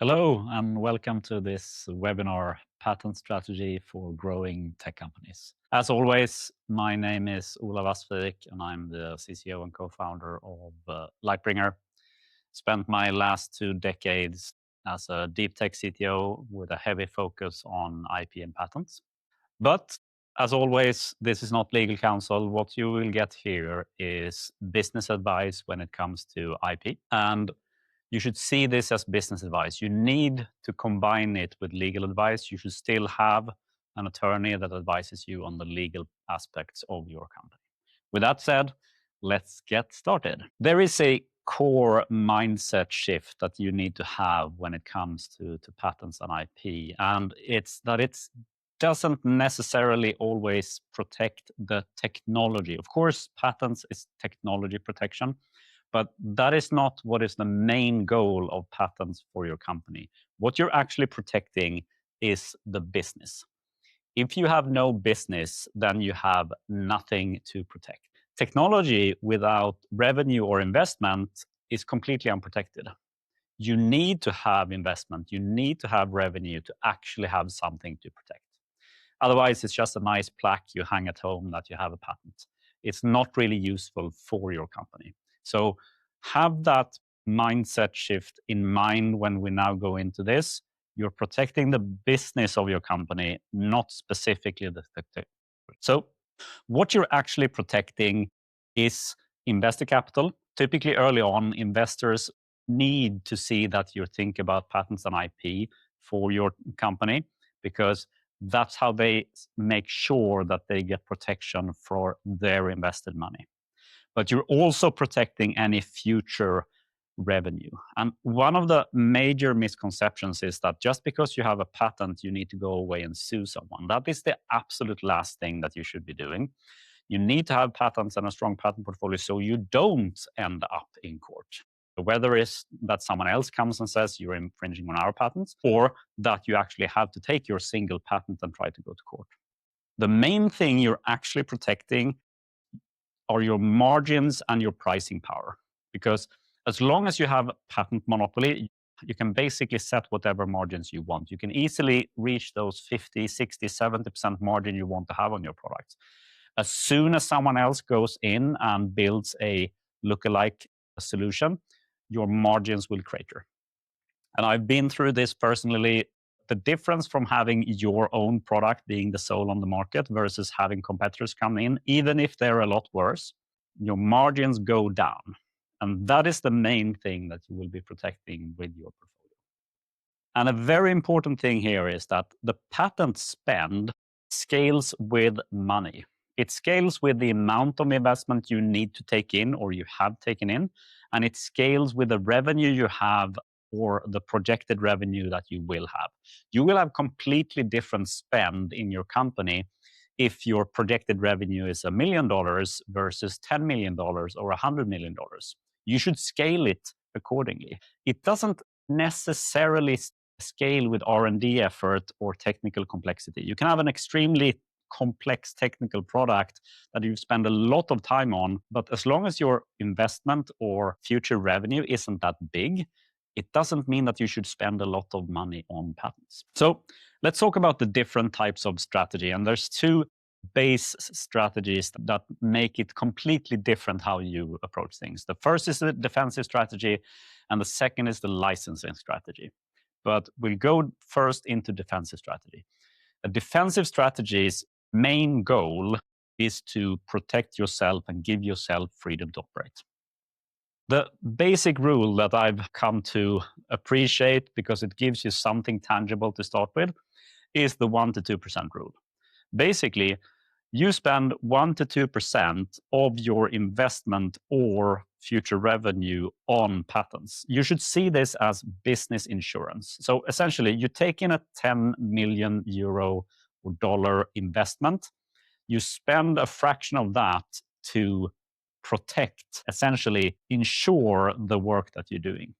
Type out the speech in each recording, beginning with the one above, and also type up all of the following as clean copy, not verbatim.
Hello, and welcome to this webinar, Patent Strategy for Growing Tech Companies. As always, my name is Ola Wassvik, and I'm the CCO and co-founder of Lightbringer. Spent my last 2 decades as a deep tech CTO with a heavy focus on IP and patents. But as always, this is not legal counsel. What you will get here is business advice when it comes to IP. And you should see this as business advice. You need to combine it with legal advice. You should still have an attorney that advises you on the legal aspects of your company. With that said, let's get started. There is a core mindset shift that you need to have when it comes to patents and IP. And it's that it doesn't necessarily always protect the technology. Of course, patents is technology protection, but that is not what is the main goal of patents for your company. What you're actually protecting is the business. If you have no business, then you have nothing to protect. Technology without revenue or investment is completely unprotected. You need to have investment, you need to have revenue to actually have something to protect. Otherwise, it's just a nice plaque you hang at home that you have a patent. It's not really useful for your company. So have that mindset shift in mind when we now go into this. You're protecting the business of your company, not specifically the technology. So what you're actually protecting is investor capital. Typically early on, investors need to see that you think about patents and IP for your company, because that's how they make sure that they get protection for their invested money. But you're also protecting any future revenue. And one of the major misconceptions is that just because you have a patent, you need to go away and sue someone. That is the absolute last thing that you should be doing. You need to have patents and a strong patent portfolio so you don't end up in court. Whether it's that someone else comes and says you're infringing on our patents, or that you actually have to take your single patent and try to go to court. The main thing you're actually protecting are your margins and your pricing power. Because as long as you have patent monopoly, you can basically set whatever margins you want. You can easily reach those 50, 60, 70% margin you want to have on your products. As soon as someone else goes in and builds a lookalike solution, your margins will crater. And I've been through this personally. The difference from having your own product being the sole on the market versus having competitors come in, even if they're a lot worse, your margins go down. And that is the main thing that you will be protecting with your portfolio. And a very important thing here is that the patent spend scales with money. It scales with the amount of investment you need to take in or you have taken in, and it scales with the revenue you have or the projected revenue that you will have. You will have completely different spend in your company if your projected revenue is $1 million versus $10 million or $100 million. You should scale it accordingly. It doesn't necessarily scale with R&D effort or technical complexity. You can have an extremely complex technical product that you spend a lot of time on, but as long as your investment or future revenue isn't that big, it doesn't mean that you should spend a lot of money on patents. So let's talk about the different types of strategy. And there's 2 base strategies that make it completely different how you approach things. The first is the defensive strategy, and the second is the licensing strategy. But we'll go first into defensive strategy. A defensive strategy's main goal is to protect yourself and give yourself freedom to operate. The basic rule that I've come to appreciate, because it gives you something tangible to start with, is the 1 to 2% rule. Basically, you spend 1 to 2% of your investment or future revenue on patents. You should see this as business insurance. So essentially, you take in a 10 million euro or dollar investment, you spend a fraction of that to protect, essentially insure the work that you're doing.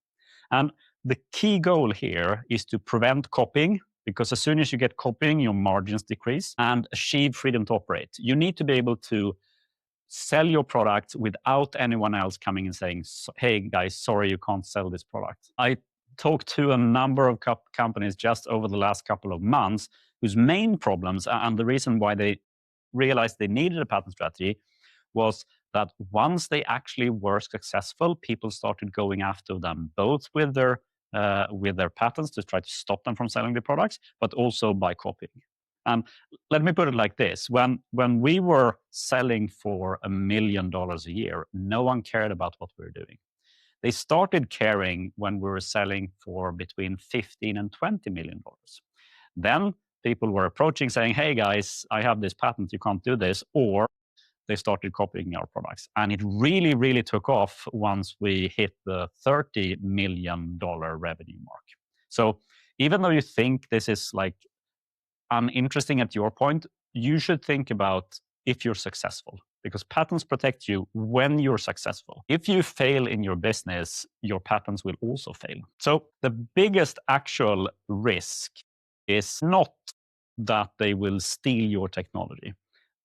And the key goal here is to prevent copying, because as soon as you get copying, your margins decrease, and achieve freedom to operate. You need to be able to sell your product without anyone else coming and saying, hey guys, sorry, you can't sell this product. I talked to a number of companies just over the last couple of months whose main problems and the reason why they realized they needed a patent strategy was that once they actually were successful, people started going after them, both with their patents to try to stop them from selling the products, but also by copying. And let me put it like this: when we were selling for $1 million a year, no one cared about what we were doing. They started caring when we were selling for between 15 and $20 million. Then people were approaching saying, hey guys, I have this patent, you can't do this, or they started copying our products. And it really, really took off once we hit the $30 million revenue mark. So even though you think this is like uninteresting at your point, you should think about if you're successful, because patents protect you when you're successful. If you fail in your business, your patents will also fail. So the biggest actual risk is not that they will steal your technology.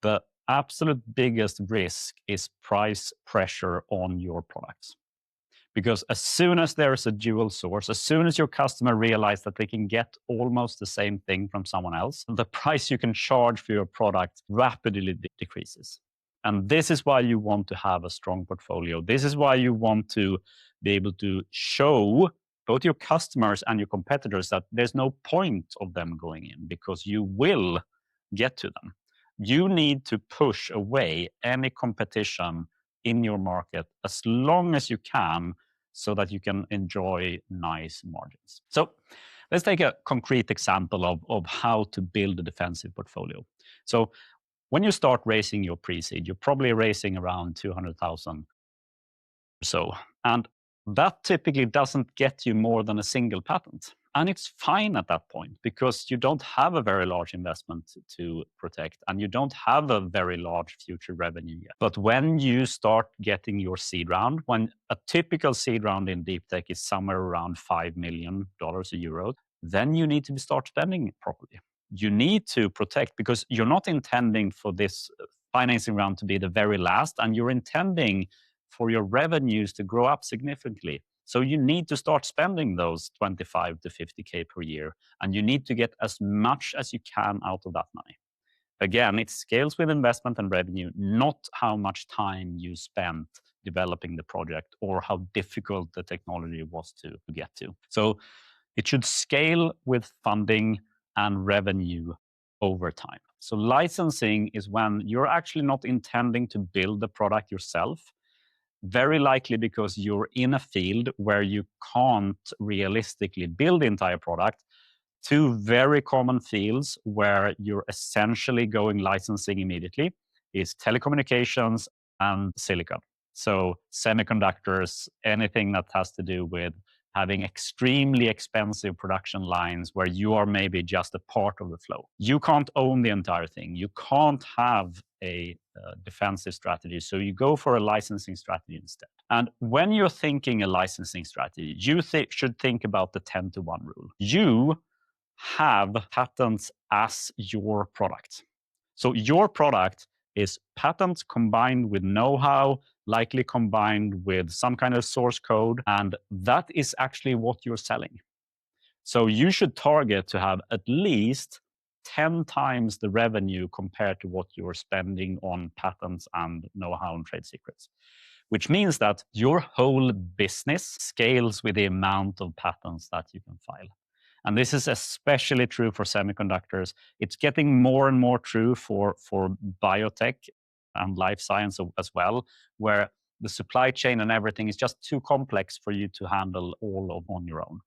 The absolute biggest risk is price pressure on your products. Because as soon as there is a dual source, as soon as your customer realizes that they can get almost the same thing from someone else, the price you can charge for your product rapidly decreases. And this is why you want to have a strong portfolio. This is why you want to be able to show both your customers and your competitors that there's no point of them going in, because you will get to them. You need to push away any competition in your market as long as you can, so that you can enjoy nice margins. So let's take a concrete example of how to build a defensive portfolio. So when you start raising your pre-seed, you're probably raising around 200,000 or so. And that typically doesn't get you more than a single patent. And it's fine at that point, because you don't have a very large investment to protect, and you don't have a very large future revenue yet. But when you start getting your seed round, when a typical seed round in deep tech is somewhere around $5 million or euro, then you need to start spending it properly. You need to protect, because you're not intending for this financing round to be the very last, and you're intending for your revenues to grow up significantly. So you need to start spending those 25 to 50K per year, and you need to get as much as you can out of that money. Again, it scales with investment and revenue, not how much time you spent developing the project or how difficult the technology was to get to. So it should scale with funding and revenue over time. So licensing is when you're actually not intending to build the product yourself, very likely because you're in a field where you can't realistically build the entire product. Two very common fields where you're essentially going licensing immediately is telecommunications and silicon. So semiconductors, anything that has to do with having extremely expensive production lines where you are maybe just a part of the flow. You can't own the entire thing. You can't have a defensive strategy. So you go for a licensing strategy instead. And when you're thinking a licensing strategy, you should think about the 10-to-1 rule. You have patents as your product. So your product is patents combined with know-how, likely combined with some kind of source code, and that is actually what you're selling. So you should target to have at least 10 times the revenue compared to what you're spending on patents and know-how and trade secrets, which means that your whole business scales with the amount of patents that you can file. And this is especially true for semiconductors. It's getting more and more true for biotech and life science as well, where the supply chain and everything is just too complex for you to handle all on your own.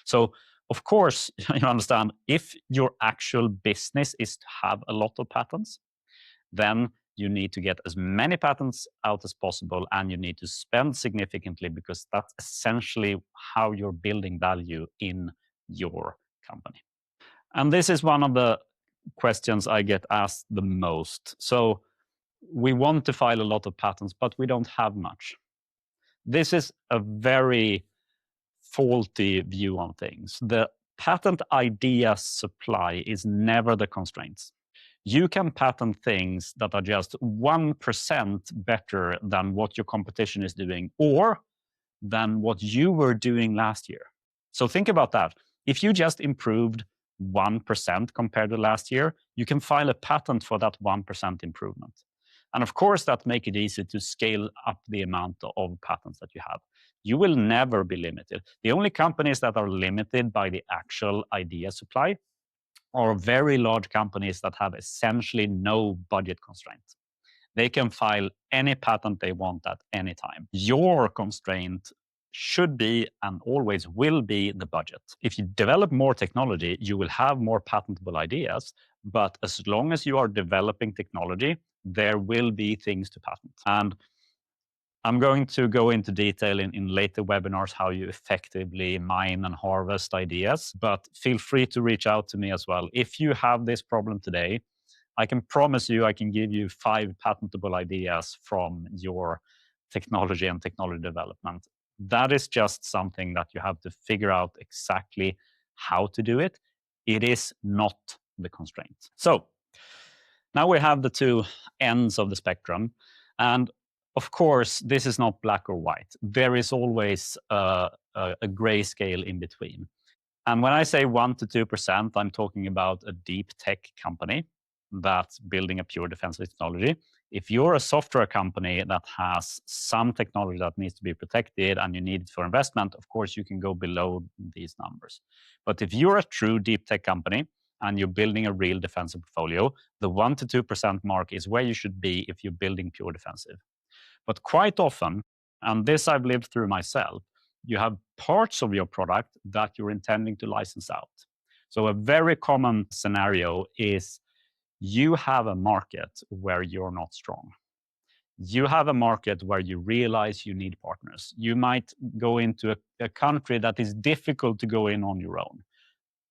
So, of course, you understand, if your actual business is to have a lot of patents, then you need to get as many patents out as possible, and you need to spend significantly, because that's essentially how you're building value in your company. And this is one of the questions I get asked the most. So we want to file a lot of patents, but we don't have much. This is a very faulty view on things. The patent idea supply is never the constraints. You can patent things that are just 1% better than what your competition is doing, or than what you were doing last year. So think about that. If you just improved 1% compared to last year, you can file a patent for that 1% improvement. And of course, that makes it easy to scale up the amount of patents that you have. You will never be limited. The only companies that are limited by the actual idea supply are very large companies that have essentially no budget constraints. They can file any patent they want at any time. Your constraint should be and always will be the budget. If you develop more technology, you will have more patentable ideas, but as long as you are developing technology, there will be things to patent. And I'm going to go into detail in later webinars how you effectively mine and harvest ideas, but feel free to reach out to me as well. If you have this problem today, I can promise you I can give you 5 patentable ideas from your technology and technology development. That is just something that you have to figure out exactly how to do it. It is not the constraint. So now we have the two ends of the spectrum. And of course, this is not black or white. There is always a gray scale in between. And when I say 1 to 2%, I'm talking about a deep tech company that's building a pure defensive technology. If you're a software company that has some technology that needs to be protected and you need it for investment, of course, you can go below these numbers. But if you're a true deep tech company and you're building a real defensive portfolio, the 1 to 2% mark is where you should be if you're building pure defensive. But quite often, and this I've lived through myself, you have parts of your product that you're intending to license out. So a very common scenario is you have a market where you're not strong. You have a market where you realize you need partners. You might go into a country that is difficult to go in on your own.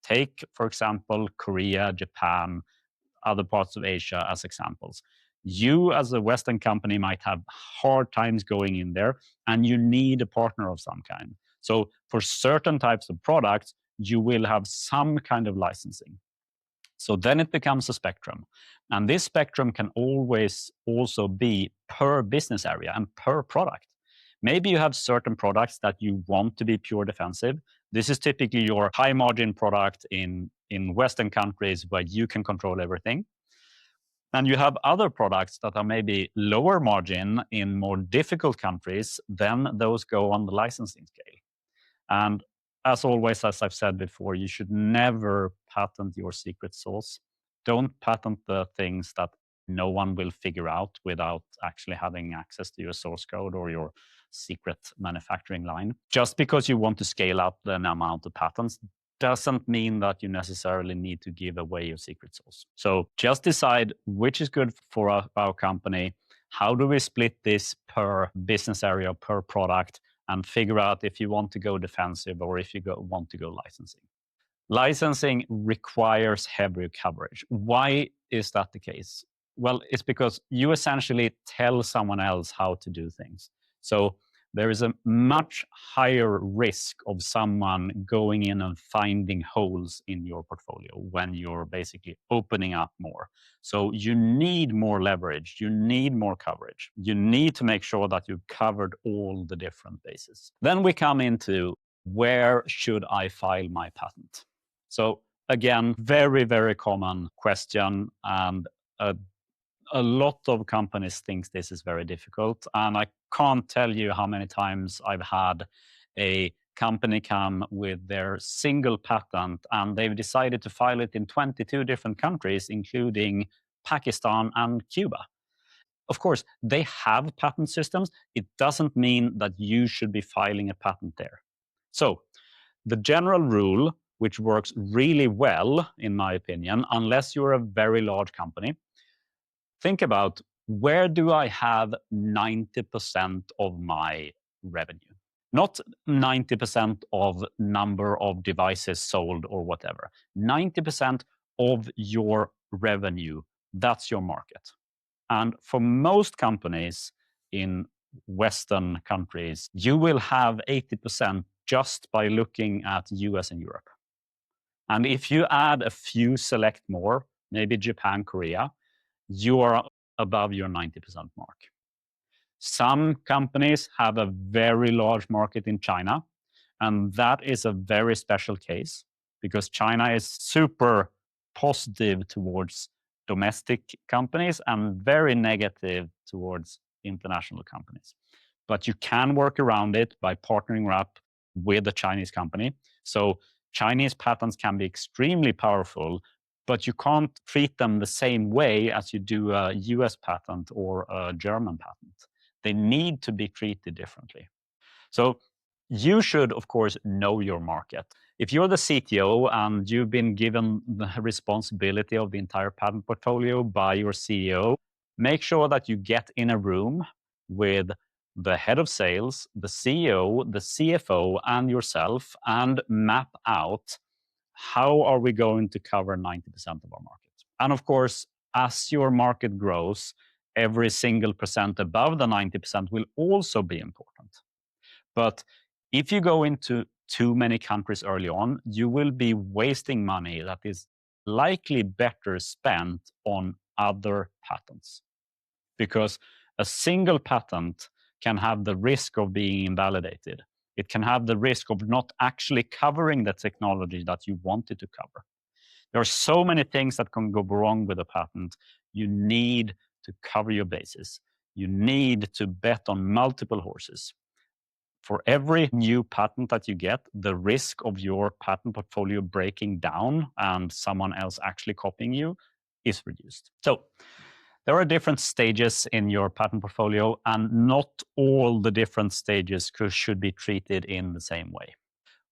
Take, for example, Korea, Japan, other parts of Asia as examples. You as a Western company might have hard times going in there and you need a partner of some kind. So for certain types of products, you will have some kind of licensing. So then it becomes a spectrum. And this spectrum can always also be per business area and per product. Maybe you have certain products that you want to be pure defensive. This is typically your high margin product in Western countries where you can control everything. And you have other products that are maybe lower margin in more difficult countries, then those go on the licensing scale. And as always, as I've said before, you should never patent your secret sauce. Don't patent the things that no one will figure out without actually having access to your source code or your secret manufacturing line. Just because you want to scale up the amount of patents doesn't mean that you necessarily need to give away your secret sauce. So just decide which is good for our company. How do we split this per business area, per product, and figure out if you want to go defensive or if you want to go licensing. Licensing requires heavier coverage. Why is that the case? Well, it's because you essentially tell someone else how to do things. So there is a much higher risk of someone going in and finding holes in your portfolio when you're basically opening up more. So you need more leverage, you need more coverage. You need to make sure that you've covered all the different bases. Then we come into where should I file my patent? So again, very, very common question, and a lot of companies think this is very difficult. And I can't tell you how many times I've had a company come with their single patent and they've decided to file it in 22 different countries, including Pakistan and Cuba. Of course, they have patent systems. It doesn't mean that you should be filing a patent there. So the general rule, which works really well, in my opinion, unless you're a very large company, think about, where do I have 90% of my revenue? Not 90% of number of devices sold or whatever. 90% of your revenue, that's your market. And for most companies in Western countries, you will have 80% just by looking at US and Europe. And if you add a few select more, maybe Japan, Korea, you are above your 90% mark. Some companies have a very large market in China, And that is a very special case because China is super positive towards domestic companies and very negative towards international companies. But you can work around it by partnering up with a Chinese company. So Chinese patents can be extremely powerful, but you can't treat them the same way as you do a US patent or a German patent. They need to be treated differently. So you should, of course, know your market. If you're the CTO and you've been given the responsibility of the entire patent portfolio by your CEO, make sure that you get in a room with the head of sales, the CEO, the CFO, and yourself, and map out how are we going to cover 90% of our market. And of course, as your market grows, every single percent above the 90% will also be important. But if you go into too many countries early on, you will be wasting money that is likely better spent on other patents. Because a single patent can have the risk of being invalidated. It can have the risk of not actually covering the technology that you wanted to cover. There are so many things that can go wrong with a patent. You need to cover your bases. You need to bet on multiple horses. For every new patent that you get, the risk of your patent portfolio breaking down and someone else actually copying you is reduced. So there are different stages in your patent portfolio, and not all the different stages should be treated in the same way.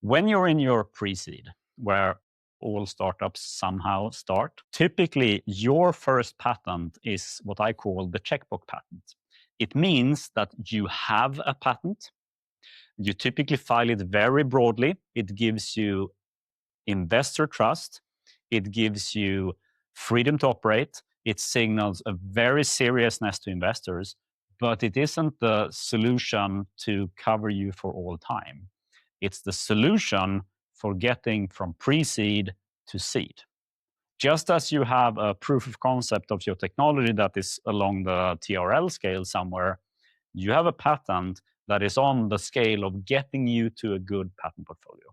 When you're in your pre-seed, where all startups somehow start, typically your first patent is what I call the checkbox patent. It means that you have a patent. You typically file it very broadly. It gives you investor trust. It gives you freedom to operate. It signals a very seriousness to investors, but it isn't the solution to cover you for all time. It's the solution for getting from pre-seed to seed. Just as you have a proof of concept of your technology that is along the TRL scale somewhere, you have a patent that is on the scale of getting you to a good patent portfolio.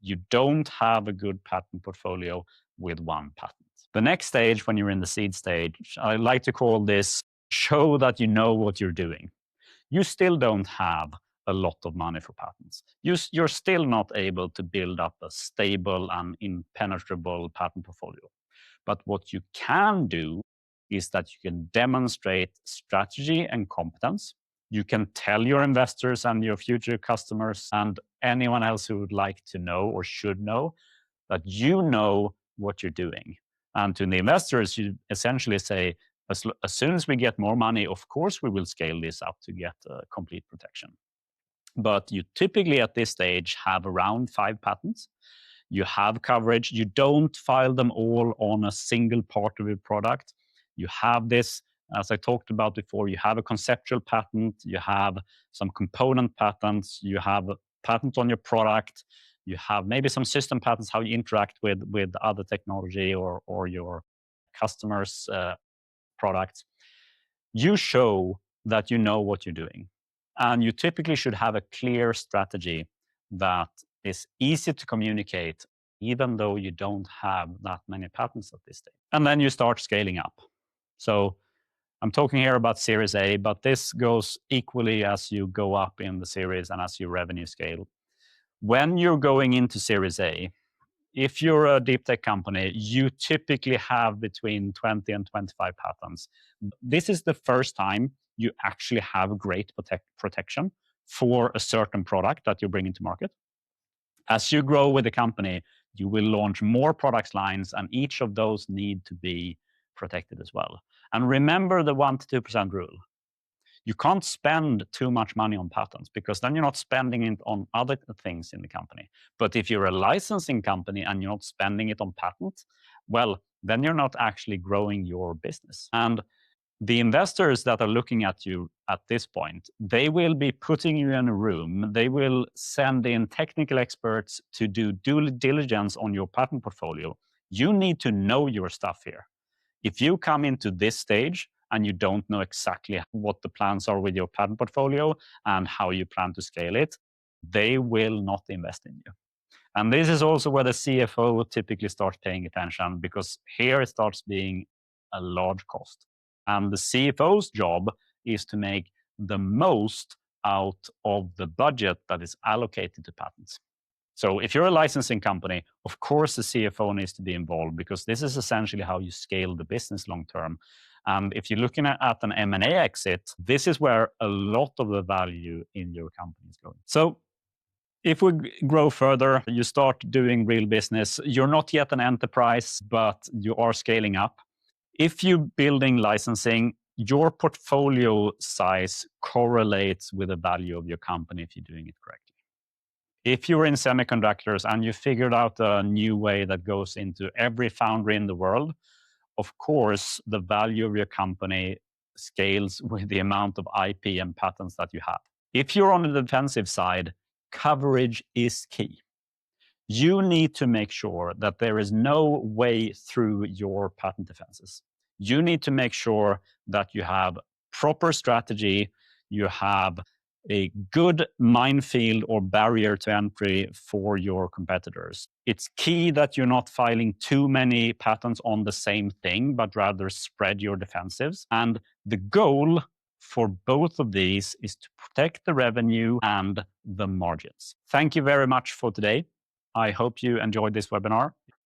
You don't have a good patent portfolio with one patent. The next stage, when you're in the seed stage, I like to call this show that you know what you're doing. You still don't have a lot of money for patents. You're still not able to build up a stable and impenetrable patent portfolio. But what you can do is that you can demonstrate strategy and competence. You can tell your investors and your future customers and anyone else who would like to know or should know that you know what you're doing. And to the investors, you essentially say, as soon as we get more money, of course, we will scale this up to get complete protection. But you typically at this stage have around 5 patents. You have coverage. You don't file them all on a single part of your product. You have this, as I talked about before, you have a conceptual patent, you have some component patents, you have a patent on your product, you have maybe some system patents, how you interact with other technology or your customers' products. You show that you know what you're doing. And you typically should have a clear strategy that is easy to communicate, even though you don't have that many patents at this stage. And then you start scaling up. So I'm talking here about Series A, but this goes equally as you go up in the series and as your revenue scale. When you're going into Series A, if you're a deep tech company, you typically have between 20 and 25 patents. This is the first time you actually have great protection for a certain product that you're bringing to market. As you grow with the company, you will launch more product lines, and each of those need to be protected as well. And remember the 1% to 2% rule. You can't spend too much money on patents because then you're not spending it on other things in the company. But if you're a licensing company and you're not spending it on patents, well, then you're not actually growing your business. And the investors that are looking at you at this point, they will be putting you in a room. They will send in technical experts to do due diligence on your patent portfolio. You need to know your stuff here. If you come into this stage and you don't know exactly what the plans are with your patent portfolio and how you plan to scale it, they will not invest in you. And this is also where the CFO typically starts paying attention, because here it starts being a large cost. And the CFO's job is to make the most out of the budget that is allocated to patents. So if you're a licensing company, of course the CFO needs to be involved, because this is essentially how you scale the business long term. And if you're looking at an M&A exit, this is where a lot of the value in your company is going. So if we grow further, you start doing real business. You're not yet an enterprise, but you are scaling up. If you're building licensing, your portfolio size correlates with the value of your company if you're doing it correctly. If you're in semiconductors and you figured out a new way that goes into every foundry in the world, of course, the value of your company scales with the amount of IP and patents that you have. If you're on the defensive side, coverage is key. You need to make sure that there is no way through your patent defenses. You need to make sure that you have proper strategy, you have a good minefield or barrier to entry for your competitors. It's key that you're not filing too many patents on the same thing, but rather spread your defensives. And the goal for both of these is to protect the revenue and the margins. Thank you very much for today. I hope you enjoyed this webinar.